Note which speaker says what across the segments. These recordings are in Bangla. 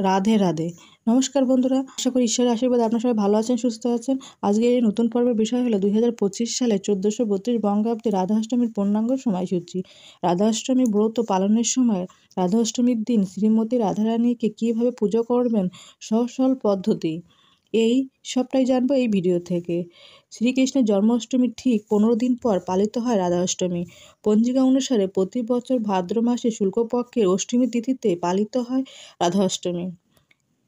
Speaker 1: রাধে রাধে। নমস্কার বন্ধুরা, আশা করি ঈশ্বরের আশীর্বাদ আপনার সবাই ভালো আছেন, সুস্থ আছেন। আজকে এই নতুন পর্বের বিষয় হলো 2025 সালে 1432 বঙ্গাব্দে রাধাষ্টমীর পূর্ণাঙ্গ সময়সূচি। রাধাষ্টমী ব্রত পালনের সময় রাধাষ্টমীর দিন শ্রীমতী রাধারানীকে কীভাবে পুজো করবেন, সহজ সরল পদ্ধতি, এই সবটাই জানবো এই ভিডিও থেকে। শ্রীকৃষ্ণের জন্মাষ্টমীর ঠিক 15 দিন পর পালিত হয় রাধাষ্টমী। পঞ্জিকা অনুসারে প্রতি বছর ভাদ্র মাসে শুক্লপক্ষের অষ্টমী তিথিতে পালিত হয় রাধাষ্টমী।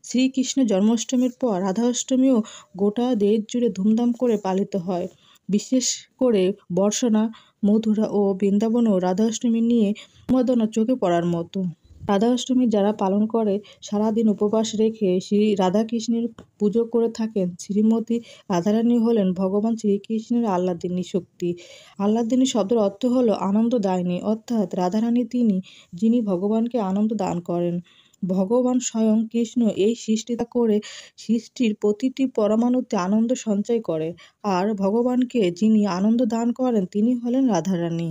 Speaker 1: শ্রীকৃষ্ণ জন্মাষ্টমীর পর রাধাষ্টমীও গোটা দেশ জুড়ে ধুমধাম করে পালিত হয়। বিশেষ করে বর্ষনা, মথুরা ও বৃন্দাবনেও রাধাষ্টমী নিয়ে উন্মাদনা চোখে পড়ার মতো। রাধাষ্টমী যারা পালন করে সারাদিন উপবাস রেখে শ্রী রাধাকৃষ্ণের পুজো করে থাকেন। শ্রীমতী রাধারানী হলেন ভগবান শ্রীকৃষ্ণের আহ্লাদিনী শক্তি। আহ্লাদিনী শব্দের অর্থ হলো আনন্দদায়িনী, অর্থাৎ রাধারানী তিনি যিনি ভগবানকে আনন্দ দান করেন। ভগবান স্বয়ং কৃষ্ণ এই সৃষ্টিটা করে সৃষ্টির প্রতিটি পরমাণুতে আনন্দ সঞ্চয় করে, আর ভগবানকে যিনি আনন্দ দান করেন তিনি হলেন রাধারানী।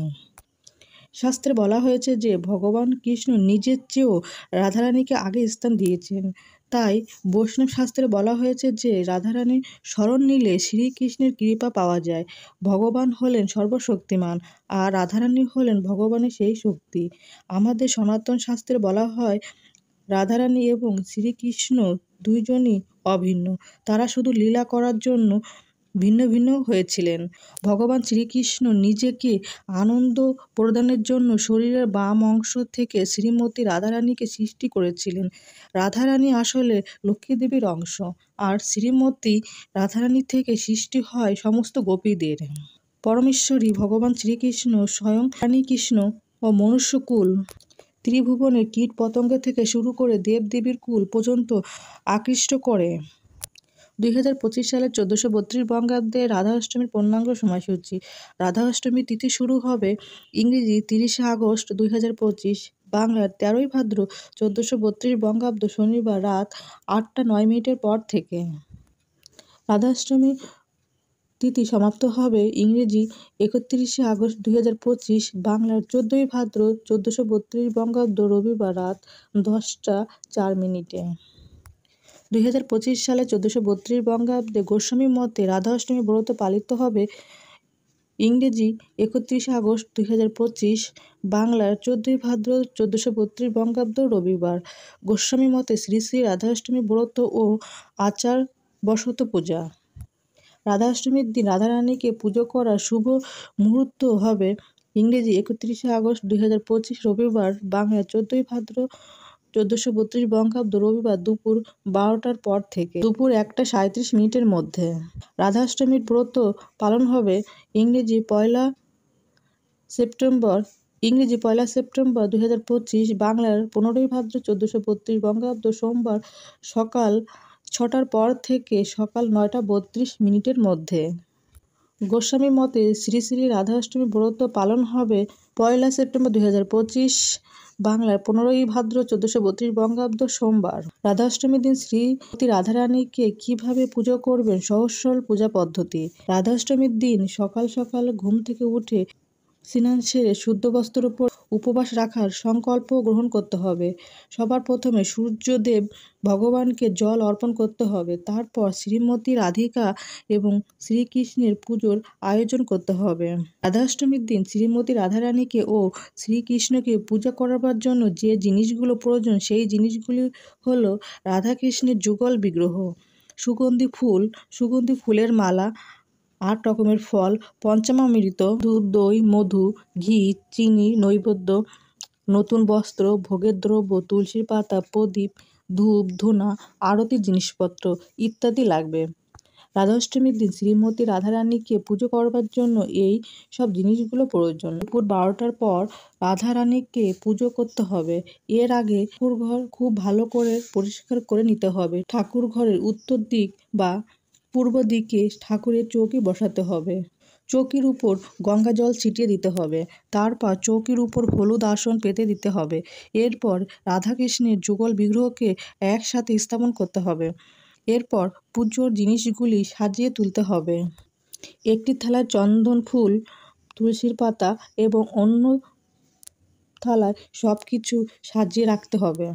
Speaker 1: শাস্ত্রে বলা হয়েছে যে ভগবান কৃষ্ণ নিজের চেয়েও রাধারানীকে আগে স্থান দিয়েছেন। তাই বৈষ্ণব শাস্ত্রে বলা হয়েছে যে রাধারানীর শরণ নিলে শ্রীকৃষ্ণের কৃপা পাওয়া যায়। ভগবান হলেন সর্বশক্তিমান, আর রাধারানী হলেন ভগবানের সেই শক্তি। আমাদের সনাতন শাস্ত্রে বলা হয় রাধারানী এবং শ্রীকৃষ্ণ দুইজনই অভিন্ন। তারা শুধু লীলা করার জন্য ভিন্ন ভিন্ন হয়েছিলেন। ভগবান শ্রীকৃষ্ণ নিজেকে আনন্দ প্রদানের জন্য শরীরের বাম অংশ থেকে শ্রীমতী রাধারানীকে সৃষ্টি করেছিলেন। রাধারানী আসলে লক্ষ্মী দেবীর অংশ, আর শ্রীমতী রাধারানী থেকে সৃষ্টি হয় সমস্ত গোপীদের। পরমেশ্বরী ভগবান শ্রীকৃষ্ণ স্বয়ং রানীকৃষ্ণ ও মনুষ্যকুল, ত্রিভুবনের কীট পতঙ্গ থেকে শুরু করে দেবদেবীর কুল পর্যন্ত আকৃষ্ট করে। 2025 সালের 1432 বঙ্গাব্দে রাধাষ্টমীর পূর্ণাঙ্গ সময়সূচি। রাধাষ্টমী তিথি শুরু হবে ইংরেজি 30 আগস্ট 2025, বাংলার 13ই ভাদ্র 1432 বঙ্গাব্দ শনিবার রাত 8টা 9 মিনিটের পর থেকে। রাধাষ্টমী তিথি সমাপ্ত হবে ইংরেজি 31 আগস্ট 2025, বাংলার 14ই ভাদ্র 1432 বঙ্গাব্দ রবিবার রাত 10টা 4 মিনিটে। 2025 সালে 1432 বঙ্গাব্দে গোস্বামী মতে রাধাষ্টমী ব্রত পালিত হবে ইংরেজি 31 আগস্ট 2025, বাংলার 14ই ভাদ্র 1432 বঙ্গাব্দ রবিবার। গোস্বামী মতে শ্রী শ্রী রাধাষ্টমী ব্রত ও আচার বসত পূজা। রাধাষ্টমীর দিন রাধারানীকে পুজো করার শুভ মুহূর্ত হবে ইংরেজি 31 আগস্ট 2025 রবিবার, বাংলা 14ই ভাদ্র 1432 বঙ্গাব্দ রবিবার দুপুর 12টার পর থেকে দুপুর 1টা 37 মিনিটের মধ্যে। রাধাষ্টমীর ব্রত পালন হবে ইংরেজি 1 সেপ্টেম্বর 2025, বাংলার 15ই ভাদ্র 1432 বঙ্গাব্দ সোমবার সকাল 6টার পর থেকে সকাল 9টা 32 মিনিটের মধ্যে। গোস্বামী মতে শ্রী শ্রী রাধাষ্টমী ব্রত পালন হবে 1 সেপ্টেম্বর 2025, বাংলার 15ই ভাদ্র 1432 বঙ্গাব্দ সোমবার। রাধাষ্টমীর দিন শ্রীমতী রাধারানীকে কিভাবে পুজো করবেন, সহজ সরল পূজা পদ্ধতি। রাধাষ্টমীর দিন সকাল সকাল ঘুম থেকে উঠে স্নান সেরে শুদ্ধ বস্ত্রের উপর উপবাস রাখার সংকল্প গ্রহণ করতে হবে। সবার প্রথমে সূর্যদেব ভগবানকে জল অর্পণ করতে হবে। তারপর শ্রীমতী রাধিকা এবং শ্রীকৃষ্ণের পুজোর আয়োজন করতে হবে। রাধাষ্টমীর দিন শ্রীমতী রাধারানীকে ও শ্রীকৃষ্ণকে পূজা করবার জন্য যে জিনিসগুলো প্রয়োজন সেই জিনিসগুলি হলো রাধাকৃষ্ণের যুগল বিগ্রহ, সুগন্ধি ফুলের মালা, 8 রকমের ফল, পঞ্চামৃত, দুধ, দই, মধু, ঘি, চিনি, নৈবেদ্য, নতুন বস্ত্র, ভোগের দ্রব্য, তুলসীর পাতা, প্রদীপ, ধূপ, ধূনা, আরতির জিনিসপত্র ইত্যাদি লাগবে। রাধাষ্টমীর দিন শ্রীমতী রাধারানীকে পুজো করবার জন্য এই সব জিনিসগুলো প্রয়োজন। দুপুর 12টার পর রাধারানীকে পুজো করতে হবে। এর আগে ঠাকুরঘর খুব ভালো করে পরিষ্কার করে নিতে হবে। ঠাকুর ঘরের উত্তর দিক বা পূর্ব দিকে ঠাকুরের চৌকি বসাতে হবে। চৌকির উপর গঙ্গা জল ছিটিয়ে দিতে হবে। তারপর চৌকির উপর হলুদ আসন পেতে দিতে হবে। এরপর রাধাকৃষ্ণের যুগল বিগ্রহকে একসাথে স্থাপন করতে হবে। এরপর পুজোর জিনিসগুলি সাজিয়ে তুলতে হবে। একটি থালায় চন্দন ফুল, তুলসীর পাতা এবং অন্য থালায় সব কিছু সাজিয়ে রাখতে হবে।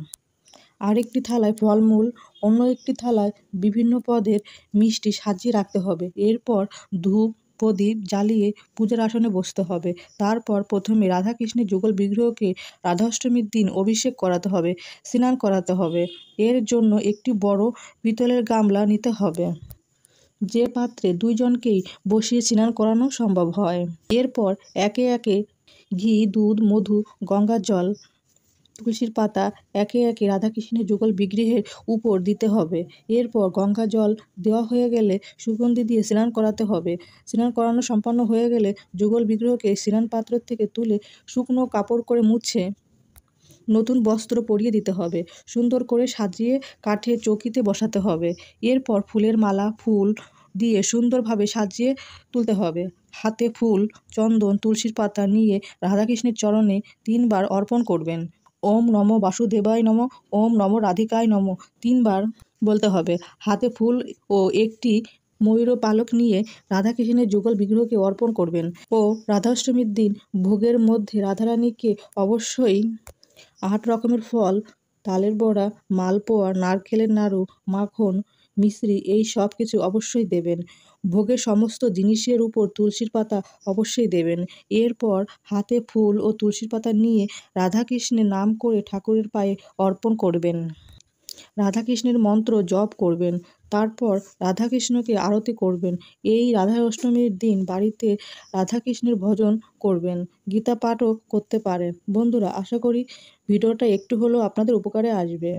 Speaker 1: আরেকটি থালায় ফলমূল, অন্য একটি থালায় বিভিন্ন পদের মিষ্টি সাজিয়ে রাখতে হবে। এরপর ধূপ প্রদীপ জ্বালিয়ে পূজার আসনে বসতে হবে। তারপর প্রথমে রাধাকৃষ্ণের যুগল বিগ্রহকে রাধাষ্টমীর দিন অভিষেক করাতে হবে, স্নান করাতে হবে। এর জন্য একটি বড় পিতলের গামলা নিতে হবে, যে পাত্রে দুইজনকেই বসিয়ে স্নান করানো সম্ভব হয়। এরপর একে একে ঘি, দুধ, মধু, গঙ্গার জল, তুলসীর পাতা একে একে রাধাকৃষ্ণের যুগল বিগ্রহের উপর দিতে হবে। এরপর গঙ্গা জল দেওয়া হয়ে গেলে সুগন্ধি দিয়ে স্নান করাতে হবে। স্নান করানো সম্পন্ন হয়ে গেলে যুগল বিগ্রহকে স্নান পাত্র থেকে তুলে শুকনো কাপড় করে মুছে নতুন বস্ত্র পরিয়ে দিতে হবে। সুন্দর করে সাজিয়ে কাঠের চৌকিতে বসাতে হবে। এরপর ফুলের মালা, ফুল দিয়ে সুন্দরভাবে সাজিয়ে তুলতে হবে। হাতে ফুল, চন্দন, তুলসীর পাতা নিয়ে রাধাকৃষ্ণের চরণে 3 বার অর্পণ করবেন। ওম নমো বাসুদেবায় নমঃ, ওম নমো রাধিকায় নমঃ 3 বার বলতে হবে। হাতে ফুল ও একটি ময়ূর পালক নিয়ে রাধাকৃষ্ণের যুগল বিগ্রহকে অর্পণ করবেন। ও রাধাষ্টমীর দিন ভোগের মধ্যে রাধারানীকে অবশ্যই 8 রকমের ফল, তালের বড়া, মালপোয়া, নারকেলের নাড়ু, মাখন, মিশ্রি এই সব কিছু অবশ্যই দেবেন। ভোগের সমস্ত জিনিসের উপর তুলসীর পাতা অবশ্যই দেবেন। এরপর হাতে ফুল ও তুলসীর পাতা নিয়ে রাধাকৃষ্ণের নাম করে ঠাকুরের পায়ে অর্পণ করবেন। রাধাকৃষ্ণের মন্ত্র জপ করবেন। তারপর রাধাকৃষ্ণকে আরতি করবেন। এই রাধা অষ্টমীর দিন বাড়িতে রাধাকৃষ্ণের ভজন করবেন, গীতা পাঠও করতে পারেন। বন্ধুরা, আশা করি ভিডিওটা একটু হলেও আপনাদের উপকারে আসবে।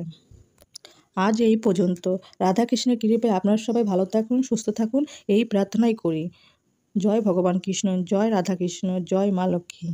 Speaker 1: আজ এই পর্যন্ত। রাধাকৃষ্ণের কৃপায় আপনারা সবাই ভালো থাকুন, সুস্থ থাকুন এই প্রার্থনাই করি। জয় ভগবান কৃষ্ণ, জয় রাধাকৃষ্ণ, জয় মা লক্ষ্মী।